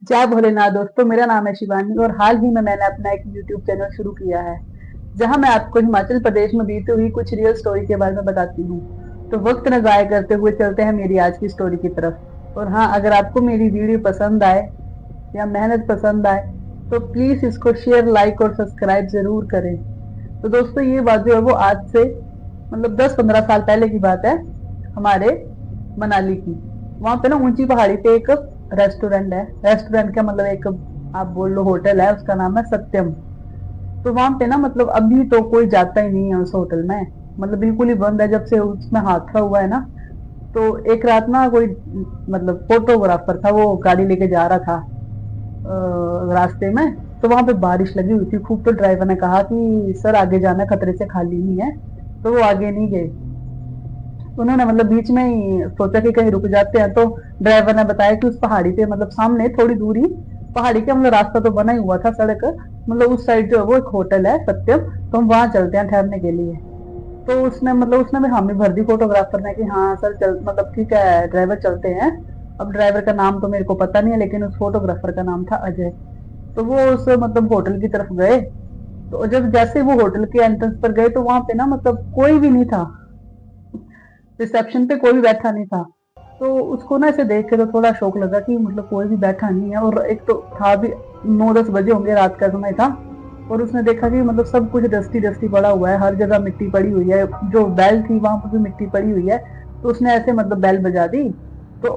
जय भोलेनाथ दोस्तों, मेरा नाम है शिवानी और हाल ही में मैंने अपना एक यूट्यूब चैनल शुरू किया है जहां मैं आपको हिमाचल प्रदेश में बीती हुई कुछ रियल स्टोरी के बारे में बताती हूँ। तो वक्त न जाया करते हुए चलते हैं मेरी आज की स्टोरी की तरफ। और हाँ, अगर आपको मेरी वीडियो पसंद आए या मेहनत पसंद आए तो प्लीज इसको शेयर, लाइक और सब्सक्राइब जरूर करें। तो दोस्तों, ये बात जो है वो आज से 10-15 साल पहले की बात है, हमारे मनाली की। वहां पे ना ऊंची पहाड़ी पे एक रेस्टोरेंट है। रेस्टोरेंट का मतलब एक, आप बोल लो, होटल है। उसका नाम है सत्यम। तो वहां पे ना अभी तो कोई जाता ही नहीं है उस होटल में। बिल्कुल ही बंद है जब से उसमें हादसा हुआ है ना। तो एक रात ना कोई फोटोग्राफर था, वो गाड़ी लेके जा रहा था रास्ते में। तो वहां पे बारिश लगी हुई थी खूब। तो ड्राइवर ने कहा कि सर, आगे जाना खतरे से खाली नहीं है। तो वो आगे नहीं गए। उन्होंने बीच में ही सोचा कि कहीं रुक जाते हैं। तो ड्राइवर ने बताया कि उस पहाड़ी पे सामने थोड़ी दूरी, पहाड़ी के रास्ता तो बना ही हुआ था, सड़क। उस साइड जो है वो एक होटल है सत्यम। तो हम वहां चलते हैं ठहरने के लिए। तो उसने भी हामी भर दी फोटोग्राफर ने कि हाँ सर, चल ठीक है ड्राइवर, चलते हैं। अब ड्राइवर का नाम तो मेरे को पता नहीं है, लेकिन उस फोटोग्राफर का नाम था अजय। तो वो उस होटल की तरफ गए। तो जब जैसे वो होटल के एंट्रेंस पर गए तो वहां पे ना कोई भी नहीं था। रिसेप्शन पे कोई भी बैठा नहीं था। तो उसको ना ऐसे देख के तो थोड़ा शौक लगा कि कोई भी बैठा नहीं है। और एक तो था भी 9-10 बजे होंगे, रात का समय था। और उसने देखा कि सब कुछ डस्टी डस्टी पड़ा हुआ है, हर जगह मिट्टी पड़ी हुई है। जो बेल थी वहां पर भी मिट्टी पड़ी हुई है। तो उसने ऐसे बेल बजा दी। तो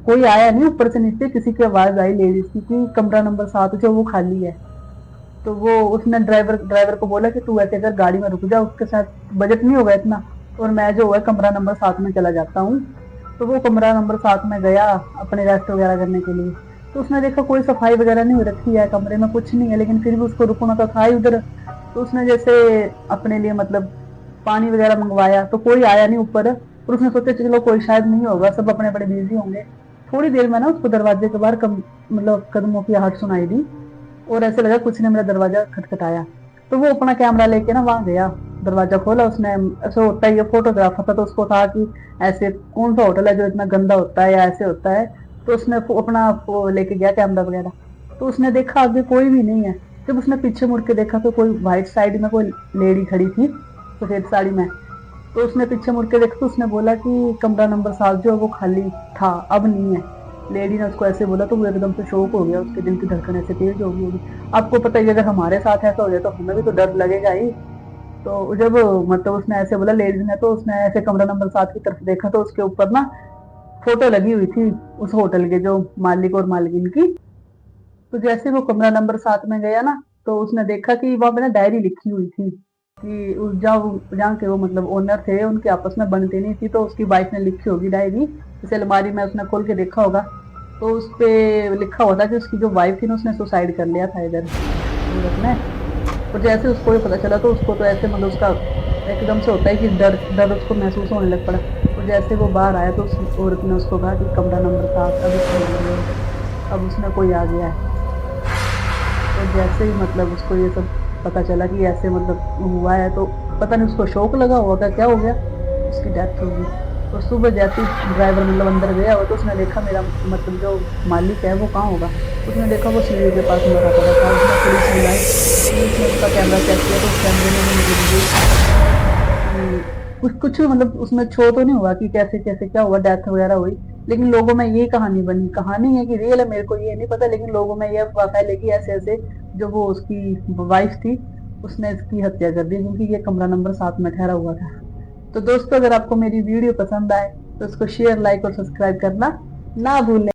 कोई आया नहीं। ऊपर से नीचे किसी की आवाज आई लेडीज की कि कमरा नंबर 7 जो वो खाली है। तो वो उसने ड्राइवर ड्राइवर को बोला कि तू ऐसे कर, गाड़ी में रुक जा, उसके साथ बजट नहीं होगा इतना, और मैं जो है कमरा नंबर 7 में चला जाता हूँ। तो वो कमरा नंबर 7 में गया अपने रेस्ट वगैरह करने के लिए। तो उसने देखा कोई सफाई वगैरह नहीं हो रखी है, कमरे में कुछ नहीं है, लेकिन फिर भी उसको रुकना तो था ही उधर। तो उसने जैसे अपने लिए पानी वगैरह मंगवाया तो कोई आया नहीं ऊपर। और उसने सोचा चलो कोई शायद नहीं होगा, सब अपने अपने बिजी होंगे। थोड़ी देर में ना उसको दरवाजे के बाहर कदमों की आहट सुनाई दी। और ऐसे लगा कुछ ने मेरा दरवाजा खटखटाया। तो वो अपना कैमरा लेके ना वहां गया, दरवाजा खोला उसने। ऐसे होता है, ये फोटोग्राफर था तो उसको था कि ऐसे कौन सा होटल है जो इतना गंदा होता है या ऐसे होता है। तो उसने अपना वो लेके गया कैमरा वगैरह। तो उसने देखा आगे कोई भी नहीं है। जब उसने पीछे मुड़ के देखा तो कोई व्हाइट साइड में कोई लेडी खड़ी थी, सफेद साड़ी में। तो उसने पीछे मुड़ के देखा तो उसने बोला कि कमरा नंबर 7 जो है वो खाली था, अब नहीं है। लेडी ने उसको ऐसे बोला तो वो एकदम से शॉक हो गया, उसके दिल की धड़कन ऐसे तेज हो गई होगी। आपको पता ही है, अगर हमारे साथ ऐसा हो जाए तो हमें भी तो डर लगेगा ही। तो जब उसने ऐसे बोला लेडीज ने, तो उसने ऐसे कमरा नंबर 7 की तरफ देखा तो उसके ऊपर ना फोटो लगी हुई थी उस होटल के जो मालिक और मालकिन की। तो जैसे वो कमरा नंबर 7 में गया ना, तो उसने देखा कि वहां पे ना डायरी लिखी हुई थी कि जहाँ जहाँ के वो ओनर थे, उनके आपस में बनती नहीं थी। तो उसकी वाइफ ने लिखी होगी डायरी, जैसे अलमारी में उसने खोल के देखा होगा। तो उस पे लिखा हुआ था कि उसकी जो वाइफ थी ना, उसने सुसाइड कर लिया था इधर सूरत में। और जैसे उसको ये पता चला तो उसको तो ऐसे उसका एकदम से होता है कि डर डर उसको महसूस होने लग पड़ा। और जैसे वो बाहर आया तो उस औरत ने उसको कहा कि कमरा नंबर 7 अब इसमें अब उसमें कोई आ गया है। और जैसे ही उसको ये सब पता चला कि ऐसे हुआ है, तो पता नहीं उसको शौक लगा होगा, क्या हो गया, उसकी डेथ हो गई। और सुबह जैसे ही ड्राइवर अंदर गया हो तो उसने देखा मेरा जो मालिक है वो कहाँ होगा। उसने देखा वो सीढ़ी के पास मरा पड़ा था। उसने पुलिस बुलाई, पुलिस ने उसका कैमरा चेक किया तो उस कैमरे में भी ये कुछ कुछ उसमें शो तो नहीं हुआ कि कैसे कैसे क्या हुआ, डेथ वगैरह हुई। लेकिन लोगों में ये कहानी बनी, कहानी है कि रियल है मेरे को ये नहीं पता, लेकिन लोगों में ये अफवाह फैले कि ऐसे ऐसे जो वो उसकी वाइफ थी उसने इसकी हत्या कर दी, क्योंकि ये कमरा नंबर 7 में ठहरा हुआ था। तो दोस्तों, अगर आपको मेरी वीडियो पसंद आए तो उसको शेयर, लाइक और सब्सक्राइब करना ना भूलें।